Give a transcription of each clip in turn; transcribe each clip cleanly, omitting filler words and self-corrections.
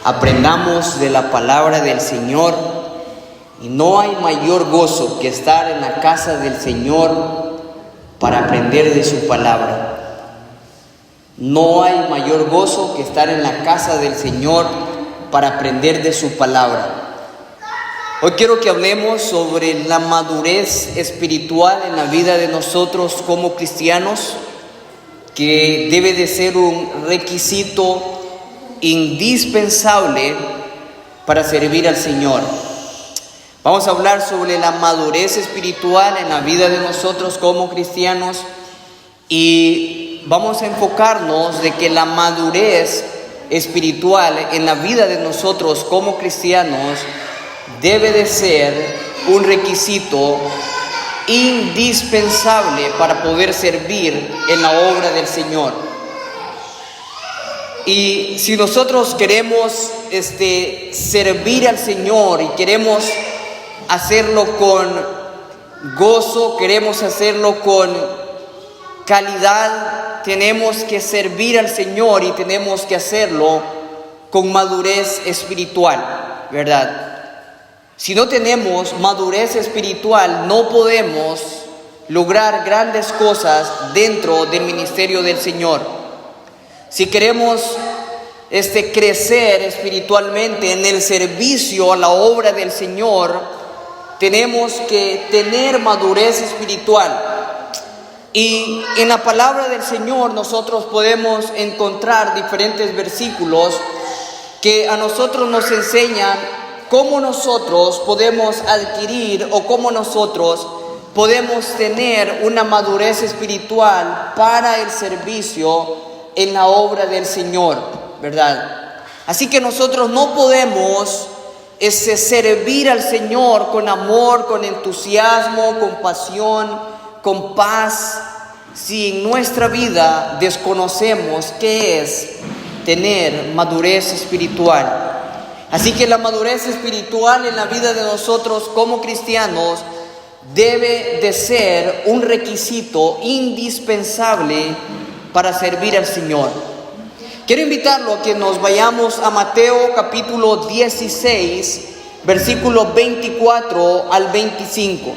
aprendamos de la palabra del Señor. Y no hay mayor gozo que estar en la casa del Señor para aprender de su palabra. No hay mayor gozo que estar en la casa del Señor para aprender de su palabra. Hoy quiero que hablemos sobre la madurez espiritual en la vida de nosotros como cristianos, que debe de ser un requisito indispensable para servir al Señor. Vamos a hablar sobre la madurez espiritual en la vida de nosotros como cristianos y vamos a enfocarnos de que la madurez espiritual en la vida de nosotros como cristianos debe de ser un requisito indispensable para poder servir en la obra del Señor. Y si nosotros queremos servir al Señor y queremos hacerlo con gozo, queremos hacerlo con calidad, tenemos que servir al Señor y tenemos que hacerlo con madurez espiritual, ¿verdad? Si no tenemos madurez espiritual, no podemos lograr grandes cosas dentro del ministerio del Señor. Si queremos crecer espiritualmente en el servicio a la obra del Señor, tenemos que tener madurez espiritual. Y en la palabra del Señor nosotros podemos encontrar diferentes versículos que a nosotros nos enseñan cómo nosotros podemos adquirir o cómo nosotros podemos tener una madurez espiritual para el servicio en la obra del Señor, ¿verdad? Así que nosotros no podemos servir al Señor con amor, con entusiasmo, con pasión, con paz, si en nuestra vida desconocemos qué es tener madurez espiritual. Así que la madurez espiritual en la vida de nosotros como cristianos debe de ser un requisito indispensable para servir al Señor. Quiero invitarlo a que nos vayamos a Mateo capítulo 16, versículos 24 al 25.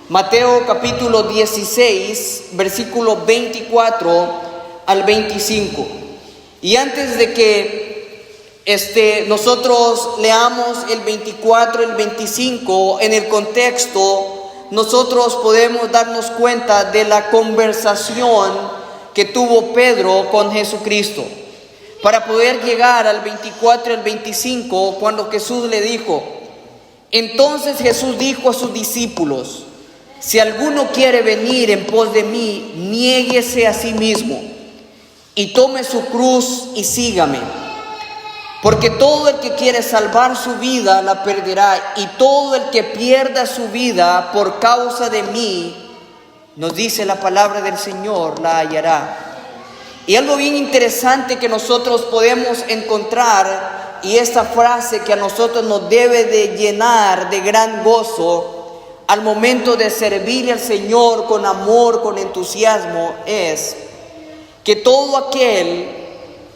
Mateo capítulo 16, versículos 24 al 25. Y antes de que nosotros leamos el 24, el 25, en el contexto, nosotros podemos darnos cuenta de la conversación que tuvo Pedro con Jesucristo. Para poder llegar al 24 y al 25, cuando Jesús le dijo, entonces Jesús dijo a sus discípulos, si alguno quiere venir en pos de mí, niéguese a sí mismo y tome su cruz y sígame. Porque todo el que quiere salvar su vida la perderá, y todo el que pierda su vida por causa de mí, nos dice la palabra del Señor, la hallará. Y algo bien interesante que nosotros podemos encontrar, y esta frase que a nosotros nos debe de llenar de gran gozo al momento de servir al Señor con amor, con entusiasmo, es que todo aquel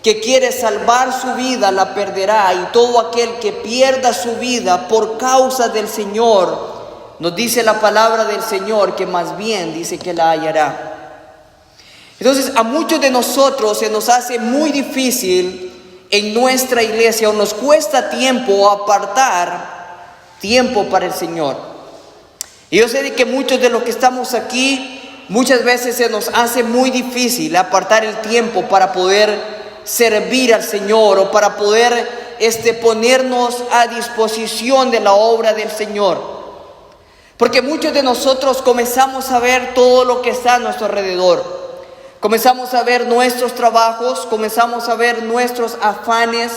que quiere salvar su vida la perderá, y todo aquel que pierda su vida por causa del Señor, nos dice la palabra del Señor que más bien dice que la hallará. Entonces a muchos de nosotros se nos hace muy difícil en nuestra iglesia, o nos cuesta tiempo apartar tiempo para el Señor. Y yo sé de que muchos de los que estamos aquí, muchas veces se nos hace muy difícil apartar el tiempo para poder servir al Señor, o para poder ponernos a disposición de la obra del Señor. Porque muchos de nosotros comenzamos a ver todo lo que está a nuestro alrededor. Comenzamos a ver nuestros trabajos, comenzamos a ver nuestros afanes,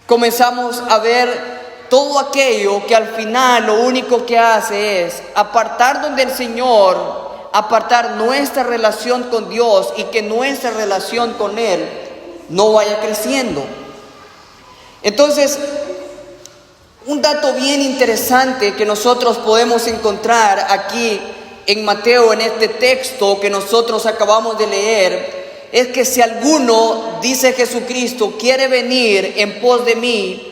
comenzamos a ver todo aquello que al final lo único que hace es apartarnos del Señor, apartar nuestra relación con Dios, y que nuestra relación con Él no vaya creciendo. Entonces, un dato bien interesante que nosotros podemos encontrar aquí en Mateo, en este texto que nosotros acabamos de leer, es que si alguno, dice Jesucristo, quiere venir en pos de mí,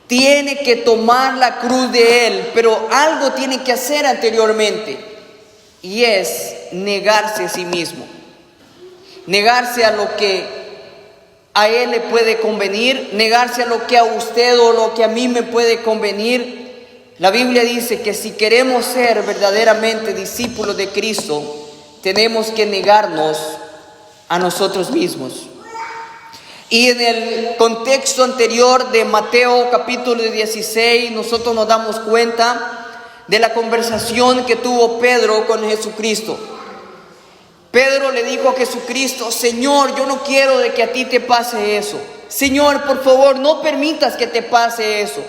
tiene que tomar la cruz de Él, pero algo tiene que hacer anteriormente, y es negarse a sí mismo, negarse a lo que a Él le puede convenir, negarse a lo que a usted o lo que a mí me puede convenir. La Biblia dice que si queremos ser verdaderamente discípulos de Cristo, tenemos que negarnos a nosotros mismos. Y en el contexto anterior de Mateo capítulo 16, nosotros nos damos cuenta de la conversación que tuvo Pedro con Jesucristo. Pedro le dijo a Jesucristo: Señor, yo no quiero de que a ti te pase eso. Señor, por favor, no permitas que te pase eso.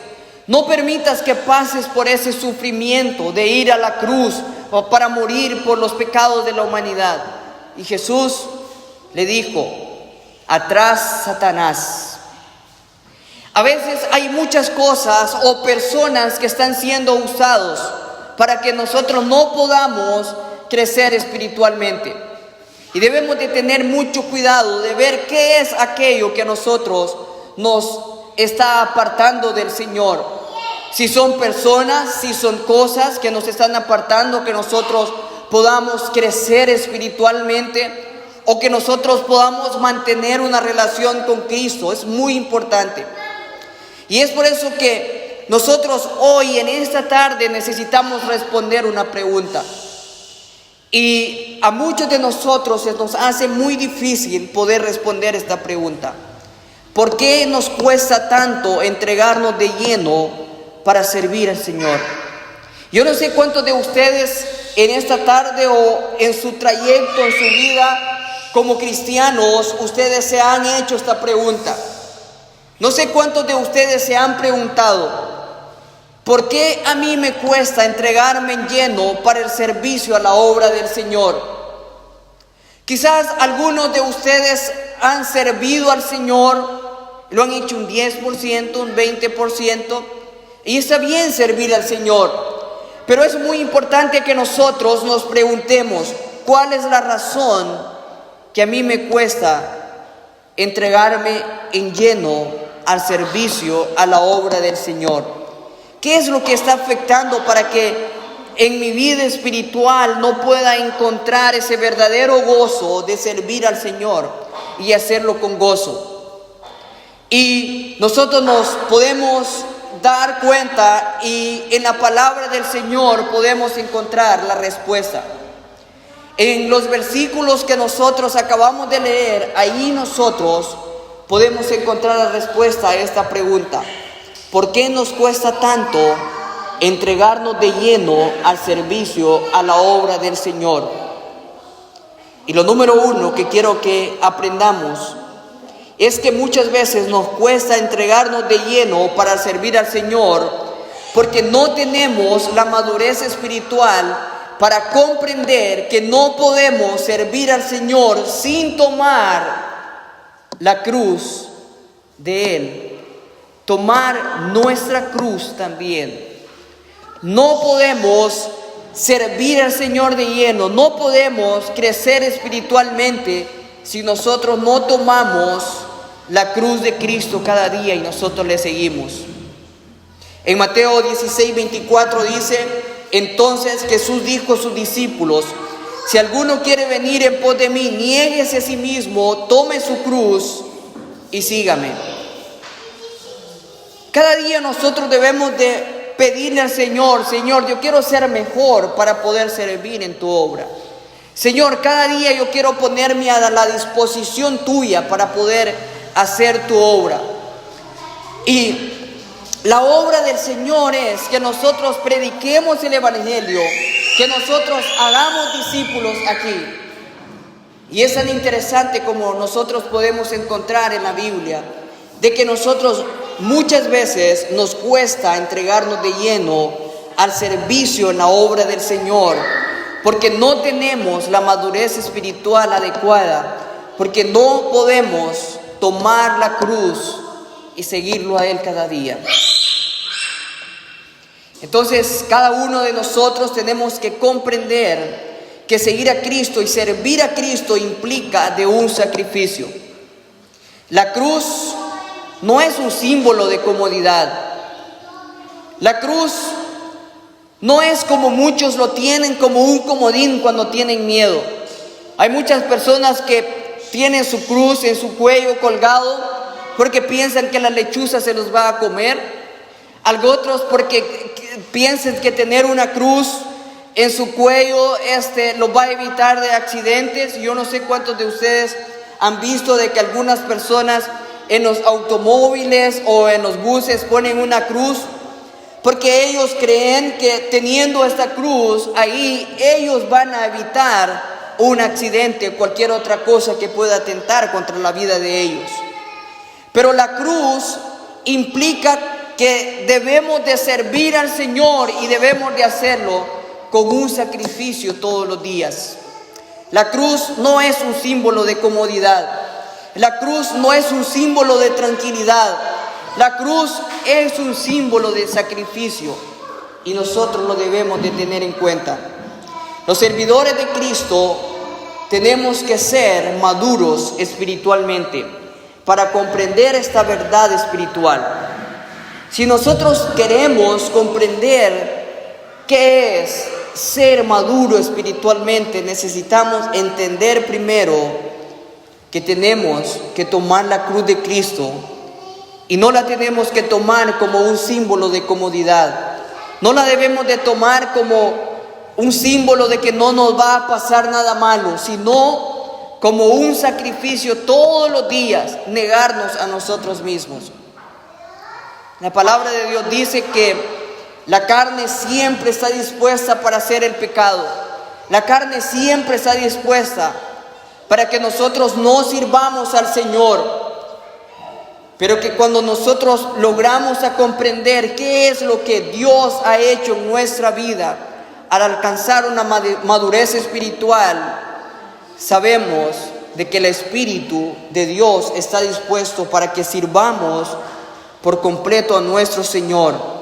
No permitas que pases por ese sufrimiento de ir a la cruz o para morir por los pecados de la humanidad. Y Jesús le dijo: atrás, Satanás. A veces hay muchas cosas o personas que están siendo usados para que nosotros no podamos crecer espiritualmente. Y debemos de tener mucho cuidado de ver qué es aquello que a nosotros nos está apartando del Señor. Si son personas, si son cosas que nos están apartando, que nosotros podamos crecer espiritualmente, o que nosotros podamos mantener una relación con Cristo. Es muy importante. Y es por eso que nosotros hoy, en esta tarde, necesitamos responder una pregunta. Y a muchos de nosotros se nos hace muy difícil poder responder esta pregunta. ¿Por qué nos cuesta tanto entregarnos de lleno para servir al Señor? Yo no sé cuántos de ustedes en esta tarde o en su trayecto, en su vida como cristianos, ustedes se han hecho esta pregunta. No sé cuántos de ustedes se han preguntado: ¿por qué a mí me cuesta entregarme en lleno para el servicio a la obra del Señor? Quizás algunos de ustedes han servido al Señor, lo han hecho un 10%, un 20%, y está bien servir al Señor. Pero es muy importante que nosotros nos preguntemos: ¿cuál es la razón que a mí me cuesta entregarme en lleno al servicio, a la obra del Señor? ¿Qué es lo que está afectando para que en mi vida espiritual no pueda encontrar ese verdadero gozo de servir al Señor y hacerlo con gozo? Y nosotros nos podemos dar cuenta, y en la palabra del Señor podemos encontrar la respuesta. En los versículos que nosotros acabamos de leer, ahí nosotros podemos encontrar la respuesta a esta pregunta: ¿por qué nos cuesta tanto entregarnos de lleno al servicio, a la obra del Señor? Y lo número uno que quiero que aprendamos es que muchas veces nos cuesta entregarnos de lleno para servir al Señor porque no tenemos la madurez espiritual para comprender que no podemos servir al Señor sin tomar la cruz de Él, tomar nuestra cruz también. No podemos servir al Señor de lleno, no podemos crecer espiritualmente si nosotros no tomamos la cruz de Cristo cada día y nosotros le seguimos. En Mateo 16:24 dice: entonces Jesús dijo a sus discípulos: si alguno quiere venir en pos de mí, niéguese a sí mismo, tome su cruz y sígame. Cada día nosotros debemos de pedirle al Señor: Señor, yo quiero ser mejor para poder servir en tu obra. Señor, cada día yo quiero ponerme a la disposición tuya para poder hacer tu obra. Y la obra del Señor es que nosotros prediquemos el Evangelio, que nosotros hagamos discípulos aquí. Y es tan interesante como nosotros podemos encontrar en la Biblia de que nosotros muchas veces nos cuesta entregarnos de lleno al servicio en la obra del Señor, porque no tenemos la madurez espiritual adecuada, porque no podemos tomar la cruz y seguirlo a Él cada día. Entonces, cada uno de nosotros tenemos que comprender que seguir a Cristo y servir a Cristo implica de un sacrificio. La cruz no es un símbolo de comodidad. La cruz no es como muchos lo tienen, como un comodín cuando tienen miedo. Hay muchas personas que tienen su cruz en su cuello colgado porque piensan que la lechuza se los va a comer. Otros porque piensan que tener una cruz en su cuello lo va a evitar de accidentes. Yo no sé cuántos de ustedes han visto de que algunas personas en los automóviles o en los buses ponen una cruz porque ellos creen que teniendo esta cruz ahí ellos van a evitar un accidente o cualquier otra cosa que pueda atentar contra la vida de ellos. Pero la cruz implica que debemos de servir al Señor y debemos de hacerlo con un sacrificio todos los días. La cruz no es un símbolo de comodidad. La cruz no es un símbolo de tranquilidad. La cruz es un símbolo de sacrificio y nosotros lo debemos de tener en cuenta. Los servidores de Cristo tenemos que ser maduros espiritualmente para comprender esta verdad espiritual. Si nosotros queremos comprender qué es ser maduro espiritualmente, necesitamos entender primero que tenemos que tomar la cruz de Cristo y no la tenemos que tomar como un símbolo de comodidad. No la debemos de tomar como un símbolo de que no nos va a pasar nada malo, sino como un sacrificio todos los días, negarnos a nosotros mismos. La palabra de Dios dice que la carne siempre está dispuesta para hacer el pecado. La carne siempre está dispuesta para que nosotros no sirvamos al Señor. Pero que cuando nosotros logramos a comprender qué es lo que Dios ha hecho en nuestra vida, al alcanzar una madurez espiritual, sabemos de que el Espíritu de Dios está dispuesto para que sirvamos por completo a nuestro Señor.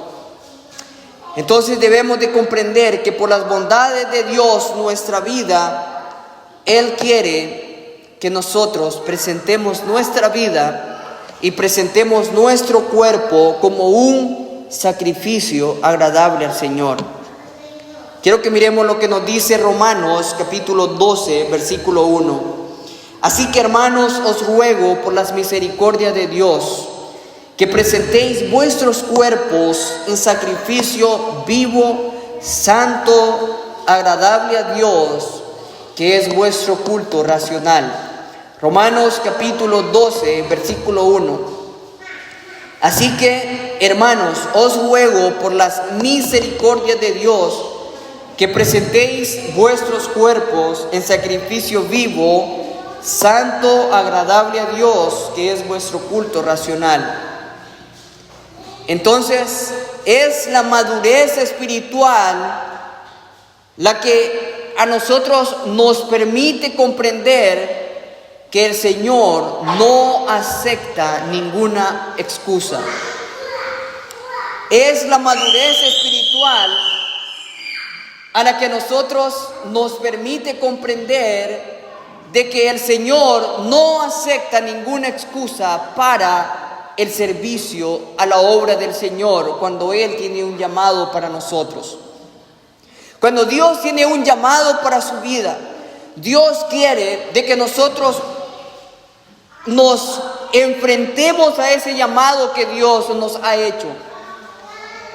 Entonces debemos de comprender que por las bondades de Dios nuestra vida, Él quiere que nosotros presentemos nuestra vida y presentemos nuestro cuerpo como un sacrificio agradable al Señor. Quiero que miremos lo que nos dice Romanos capítulo 12, versículo 1. Así que, hermanos, os ruego por las misericordias de Dios que presentéis vuestros cuerpos en sacrificio vivo, santo, agradable a Dios, que es vuestro culto racional. Romanos capítulo 12, versículo 1. Así que, hermanos, os ruego por las misericordias de Dios que presentéis vuestros cuerpos en sacrificio vivo, santo, agradable a Dios, que es vuestro culto racional. Entonces, es la madurez espiritual la que a nosotros nos permite comprender que el Señor no acepta ninguna excusa. Es la madurez espiritual a la que nosotros nos permite comprender de que el Señor no acepta ninguna excusa para el servicio a la obra del Señor cuando Él tiene un llamado para nosotros. Cuando Dios tiene un llamado para su vida, Dios quiere de que nosotros nos enfrentemos a ese llamado que Dios nos ha hecho.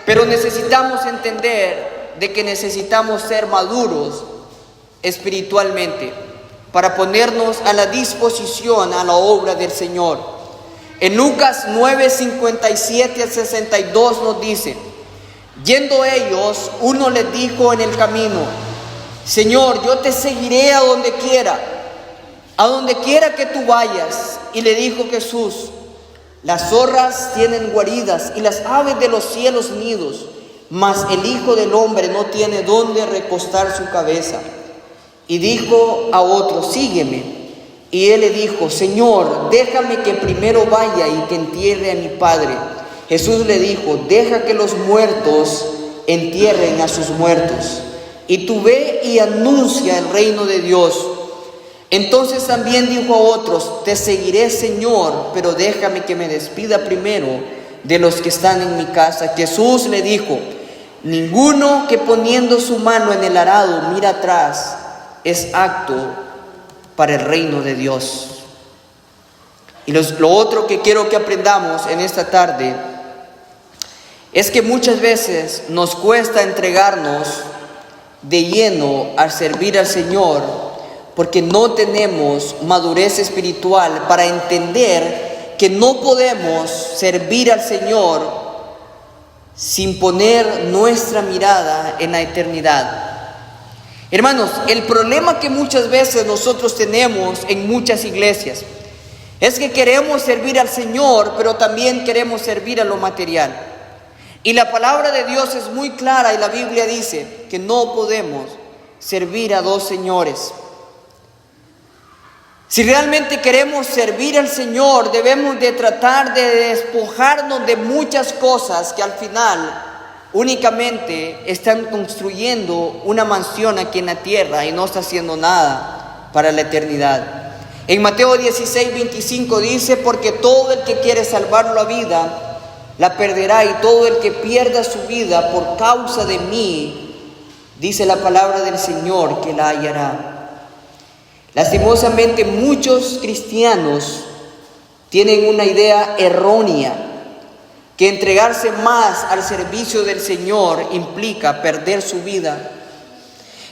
Pero necesitamos entender de que necesitamos ser maduros espiritualmente para ponernos a la disposición a la obra del Señor. En Lucas 9, 57 al 62 nos dice: yendo ellos, uno les dijo en el camino: Señor, yo te seguiré a donde quiera que tú vayas. Y le dijo Jesús: las zorras tienen guaridas y las aves de los cielos nidos, mas el Hijo del Hombre no tiene dónde recostar su cabeza. Y dijo a otro: sígueme. Y él le dijo: Señor, déjame que primero vaya y que entierre a mi padre. Jesús le dijo: deja que los muertos entierren a sus muertos, y tú ve y anuncia el reino de Dios. Entonces también dijo a otros: te seguiré, Señor, pero déjame que me despida primero de los que están en mi casa. Jesús le dijo: ninguno que poniendo su mano en el arado mira atrás es apto para el reino de Dios. Y lo otro que quiero que aprendamos en esta tarde es que muchas veces nos cuesta entregarnos de lleno al servir al Señor porque no tenemos madurez espiritual para entender que no podemos servir al Señor sin poner nuestra mirada en la eternidad. Hermanos, el problema que muchas veces nosotros tenemos en muchas iglesias es que queremos servir al Señor, pero también queremos servir a lo material. Y la palabra de Dios es muy clara y la Biblia dice que no podemos servir a dos señores. Si realmente queremos servir al Señor, debemos de tratar de despojarnos de muchas cosas que al final únicamente están construyendo una mansión aquí en la tierra y no está haciendo nada para la eternidad. En Mateo 16:25 dice: porque todo el que quiere salvar la vida la perderá, y todo el que pierda su vida por causa de mí, dice la palabra del Señor, que la hallará. Lastimosamente muchos cristianos tienen una idea errónea, que entregarse más al servicio del Señor implica perder su vida.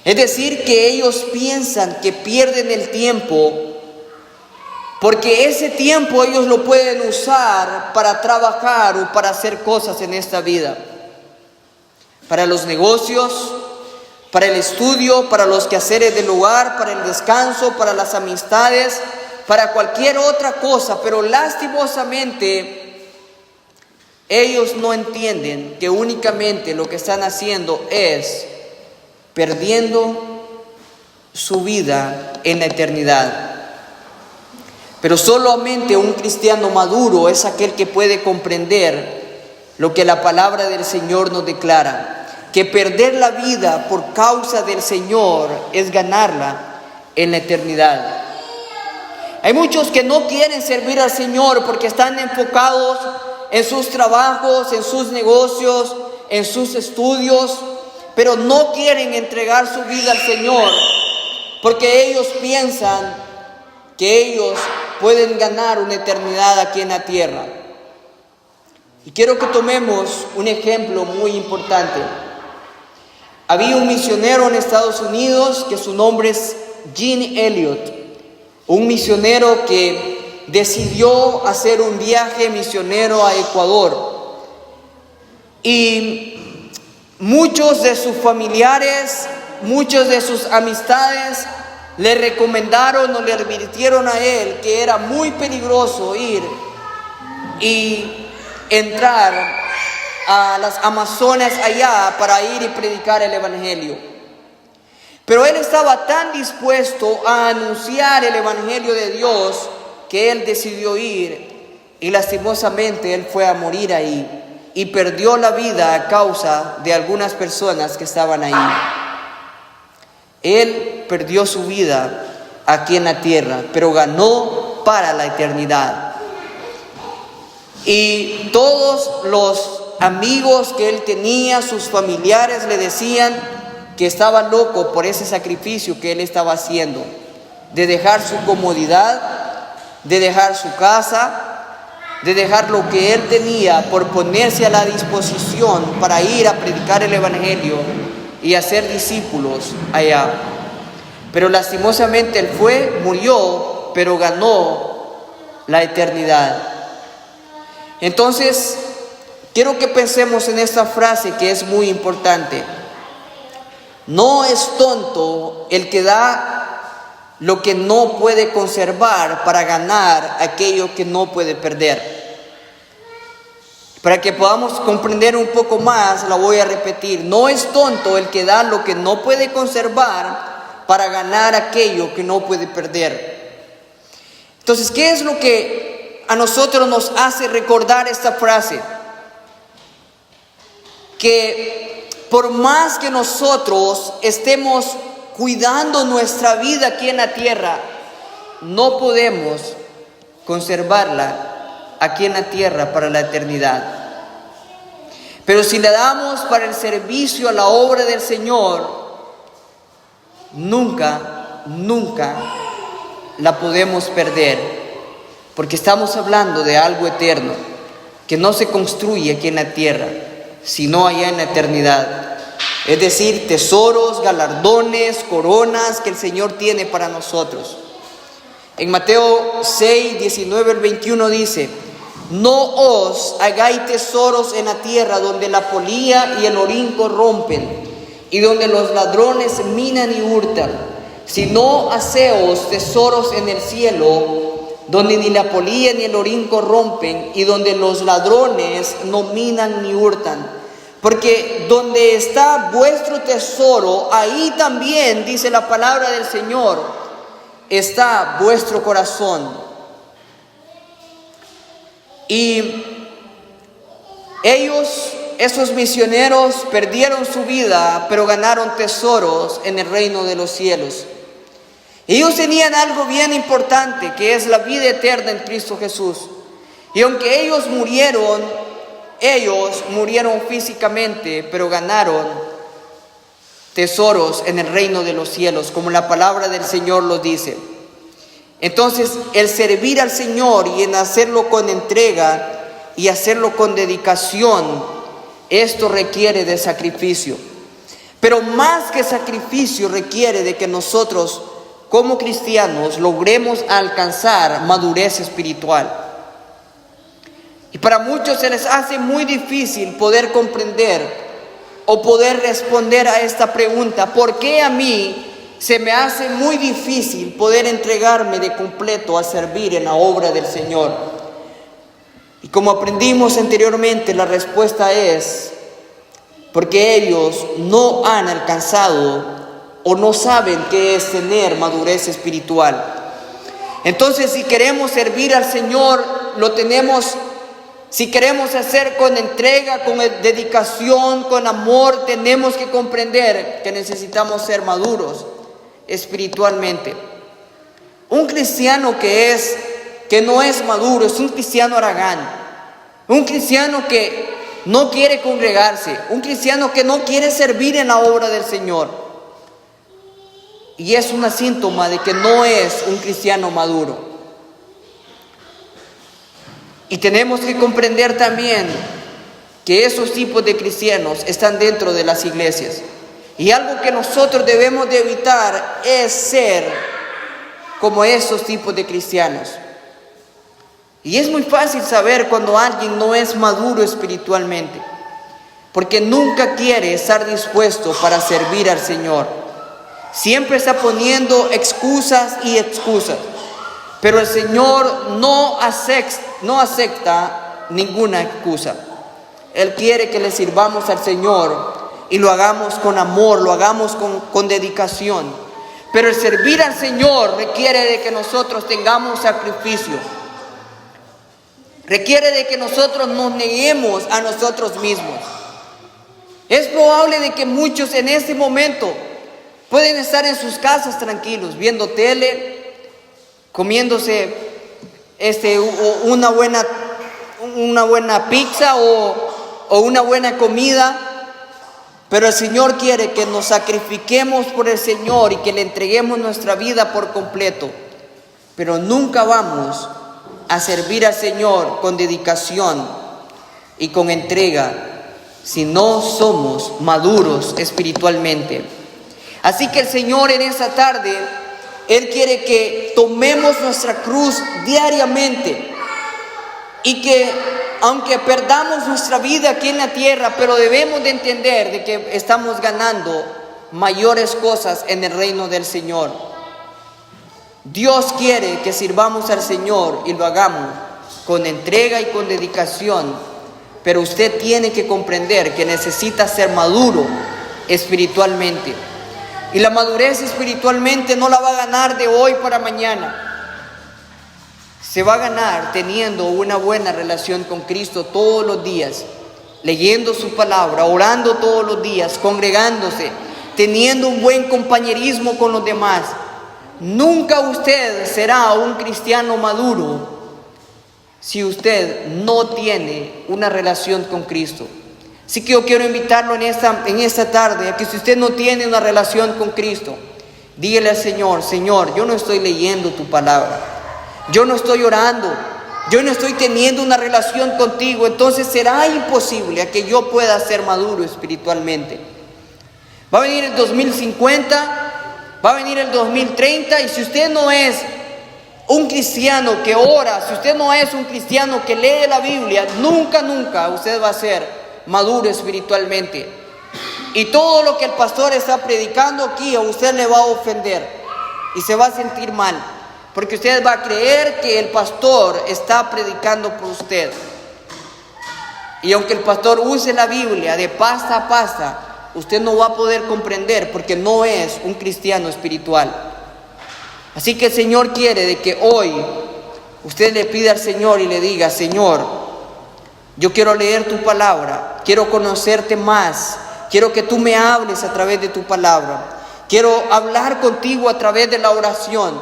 Es decir, que ellos piensan que pierden el tiempo, porque ese tiempo ellos lo pueden usar para trabajar o para hacer cosas en esta vida. Para los negocios, para el estudio, para los quehaceres del hogar, para el descanso, para las amistades, para cualquier otra cosa. Pero lastimosamente ellos no entienden que únicamente lo que están haciendo es perdiendo su vida en la eternidad. Pero solamente un cristiano maduro es aquel que puede comprender lo que la palabra del Señor nos declara: que perder la vida por causa del Señor es ganarla en la eternidad. Hay muchos que no quieren servir al Señor porque están enfocados en sus trabajos, en sus negocios, en sus estudios, pero no quieren entregar su vida al Señor porque ellos piensan que ellos pueden ganar una eternidad aquí en la tierra. Y quiero que tomemos un ejemplo muy importante. Había un misionero en Estados Unidos que su nombre es Gene Elliot, un misionero que decidió hacer un viaje misionero a Ecuador. Y muchos de sus familiares, muchos de sus amistades le recomendaron o le advirtieron a él que era muy peligroso ir y entrar a las Amazonas allá para ir y predicar el Evangelio. Pero él estaba tan dispuesto a anunciar el Evangelio de Dios que él decidió ir, y lastimosamente él fue a morir ahí y perdió la vida a causa de algunas personas que estaban ahí. Él perdió su vida aquí en la tierra, pero ganó para la eternidad. Y todos los amigos que él tenía, sus familiares, le decían que estaba loco por ese sacrificio que él estaba haciendo, de dejar su comodidad, de dejar su casa, de dejar lo que él tenía por ponerse a la disposición para ir a predicar el Evangelio y hacer discípulos allá. Pero lastimosamente él murió, pero ganó la eternidad. Entonces, quiero que pensemos en esta frase que es muy importante. No es tonto el que da lo que no puede conservar para ganar aquello que no puede perder. Para que podamos comprender un poco más, la voy a repetir. No es tonto el que da lo que no puede conservar para ganar aquello que no puede perder. Entonces, ¿qué es lo que a nosotros nos hace recordar esta frase? Que por más que nosotros estemos cuidando nuestra vida aquí en la tierra, no podemos conservarla aquí en la tierra para la eternidad. Pero si la damos para el servicio a la obra del Señor, nunca la podemos perder, porque estamos hablando de algo eterno que no se construye aquí en la tierra, sino allá en la eternidad. Es decir, tesoros, galardones, coronas que el Señor tiene para nosotros. En Mateo 6, 19 al 21 dice: no os hagáis tesoros en la tierra, donde la polilla y el orín corrompen, y donde los ladrones minan y hurtan, sino haceos tesoros en el cielo, donde ni la polilla ni el orín corrompen, y donde los ladrones no minan ni hurtan. Porque donde está vuestro tesoro, ahí también, dice la palabra del Señor, está vuestro corazón. Y ellos, esos misioneros, perdieron su vida, pero ganaron tesoros en el reino de los cielos. Ellos tenían algo bien importante, que es la vida eterna en Cristo Jesús. Y aunque ellos murieron físicamente, pero ganaron tesoros en el reino de los cielos, como la palabra del Señor lo dice. Entonces, el servir al Señor y en hacerlo con entrega y hacerlo con dedicación, esto requiere de sacrificio. Pero más que sacrificio, requiere de que nosotros, como cristianos, logremos alcanzar madurez espiritual. Y para muchos se les hace muy difícil poder comprender o poder responder a esta pregunta: ¿por qué a mí se me hace muy difícil poder entregarme de completo a servir en la obra del Señor? Y como aprendimos anteriormente, la respuesta es porque ellos no han alcanzado o no saben qué es tener madurez espiritual. Entonces, si queremos servir al Señor, si queremos hacer con entrega, con dedicación, con amor, tenemos que comprender que necesitamos ser maduros espiritualmente. Un cristiano que no es maduro es un cristiano haragán, un cristiano que no quiere congregarse, un cristiano que no quiere servir en la obra del Señor. Y es un síntoma de que no es un cristiano maduro. Y tenemos que comprender también que esos tipos de cristianos están dentro de las iglesias. Y algo que nosotros debemos de evitar es ser como esos tipos de cristianos. Y es muy fácil saber cuando alguien no es maduro espiritualmente, porque nunca quiere estar dispuesto para servir al Señor. Siempre está poniendo excusas y excusas. Pero el Señor no acepta ninguna excusa. Él quiere que le sirvamos al Señor y lo hagamos con amor, lo hagamos con dedicación. Pero el servir al Señor requiere de que nosotros tengamos sacrificio. Requiere de que nosotros nos neguemos a nosotros mismos. Es probable de que muchos en este momento pueden estar en sus casas tranquilos, viendo tele, comiéndose una buena pizza o una buena comida, pero el Señor quiere que nos sacrifiquemos por el Señor y que le entreguemos nuestra vida por completo. Pero nunca vamos a servir al Señor con dedicación y con entrega si no somos maduros espiritualmente. Así que el Señor en esta tarde, Él quiere que tomemos nuestra cruz diariamente y que aunque perdamos nuestra vida aquí en la tierra, pero debemos de entender de que estamos ganando mayores cosas en el reino del Señor. Dios quiere que sirvamos al Señor y lo hagamos con entrega y con dedicación, pero usted tiene que comprender que necesita ser maduro espiritualmente. Y la madurez espiritualmente no la va a ganar de hoy para mañana. Se va a ganar teniendo una buena relación con Cristo todos los días. leyendo su palabra, orando todos los días, congregándose, teniendo un buen compañerismo con los demás, nunca usted será un cristiano maduro si usted no tiene una relación con Cristo. Así que yo quiero invitarlo en esta tarde a que si usted no tiene una relación con Cristo, dígale al Señor: Señor, yo no estoy leyendo tu palabra, yo no estoy orando, yo no estoy teniendo una relación contigo, entonces será imposible a que yo pueda ser maduro espiritualmente. Va a venir el 2050, va a venir el 2030, y si usted no es un cristiano que ora, si usted no es un cristiano que lee la Biblia, nunca usted va a ser maduro espiritualmente. Y todo lo que el pastor está predicando aquí a usted le va a ofender y se va a sentir mal, porque usted va a creer que el pastor está predicando por usted. Y aunque el pastor use la Biblia de pasta a pasta, usted no va a poder comprender porque no es un cristiano espiritual. Así que el Señor quiere de que hoy usted le pida al Señor y le diga: Señor, yo quiero leer tu palabra, quiero conocerte más, quiero que tú me hables a través de tu palabra, quiero hablar contigo a través de la oración.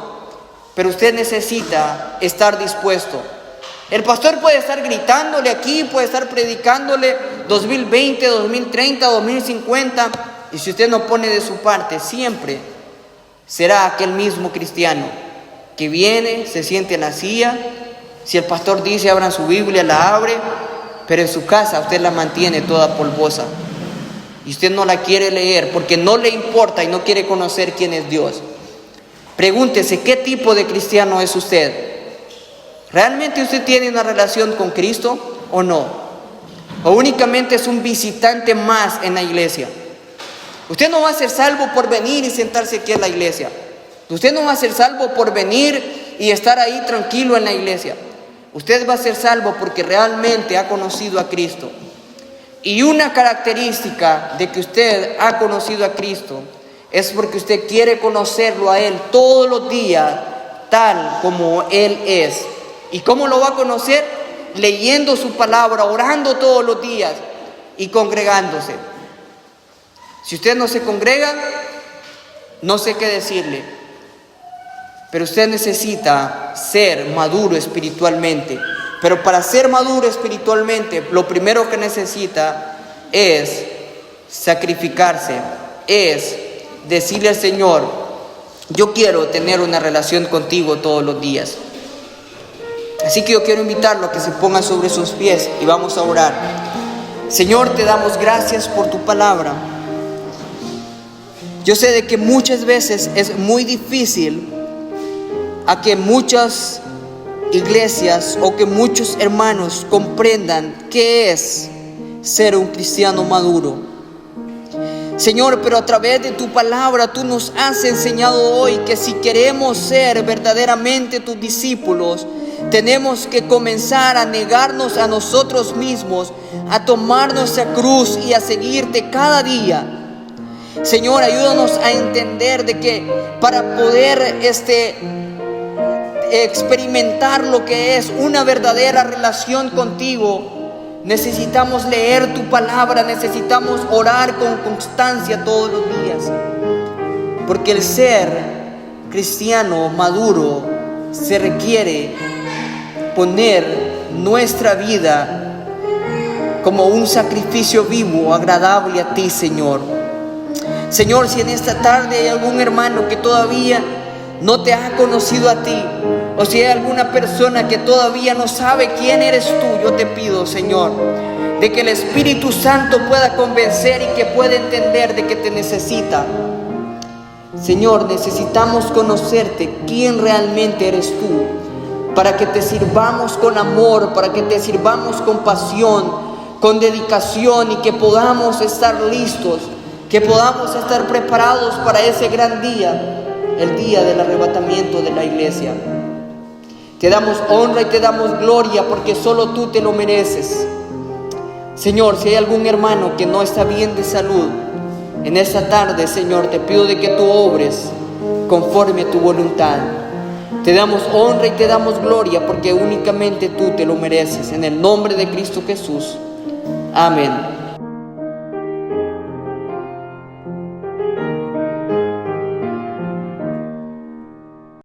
Pero usted necesita estar dispuesto. El pastor puede estar gritándole aquí, puede estar predicándole 2020, 2030, 2050, y si usted no pone de su parte, siempre será aquel mismo cristiano que viene, se siente en la silla. Si el pastor dice abran su Biblia, la abre, pero en su casa usted la mantiene toda polvosa y usted no la quiere leer porque no le importa y no quiere conocer quién es Dios. Pregúntese: ¿qué tipo de cristiano es usted? ¿Realmente usted tiene una relación con Cristo o no? ¿O únicamente es un visitante más en la iglesia? Usted no va a ser salvo por venir y sentarse aquí en la iglesia. Usted no va a ser salvo por venir y estar ahí tranquilo en la iglesia. Usted va a ser salvo porque realmente ha conocido a Cristo. Y una característica de que usted ha conocido a Cristo es porque usted quiere conocerlo a Él todos los días, tal como Él es. ¿Y cómo lo va a conocer? Leyendo su palabra, orando todos los días y congregándose. Si usted no se congrega, no sé qué decirle, pero usted necesita ser maduro espiritualmente. Pero para ser maduro espiritualmente, lo primero que necesita es sacrificarse, es decirle al Señor: yo quiero tener una relación contigo todos los días. Así que yo quiero invitarlo a que se ponga sobre sus pies y vamos a orar. Señor, te damos gracias por tu palabra. Yo sé de que muchas veces es muy difícil a que muchas iglesias o que muchos hermanos comprendan qué es ser un cristiano maduro. Señor, pero a través de tu palabra tú nos has enseñado hoy que si queremos ser verdaderamente tus discípulos, tenemos que comenzar a negarnos a nosotros mismos, a tomar nuestra cruz y a seguirte cada día. Señor, ayúdanos a entender de que para poder experimentar lo que es una verdadera relación contigo, necesitamos leer tu palabra, necesitamos orar con constancia todos los días. Porque el ser cristiano maduro se requiere poner nuestra vida como un sacrificio vivo, agradable a ti, Señor. Señor, si en esta tarde hay algún hermano que todavía no te ha conocido a ti, o si hay alguna persona que todavía no sabe quién eres tú, yo te pido, Señor, de que el Espíritu Santo pueda convencer y que pueda entender de que te necesita. Señor, necesitamos conocerte, quién realmente eres tú, para que te sirvamos con amor, para que te sirvamos con pasión, con dedicación, y que podamos estar listos, que podamos estar preparados para ese gran día, el día del arrebatamiento de la iglesia. Te damos honra y te damos gloria porque solo tú te lo mereces. Señor, si hay algún hermano que no está bien de salud, en esta tarde, Señor, te pido de que tú obres conforme a tu voluntad. Te damos honra y te damos gloria porque únicamente tú te lo mereces. En el nombre de Cristo Jesús. Amén.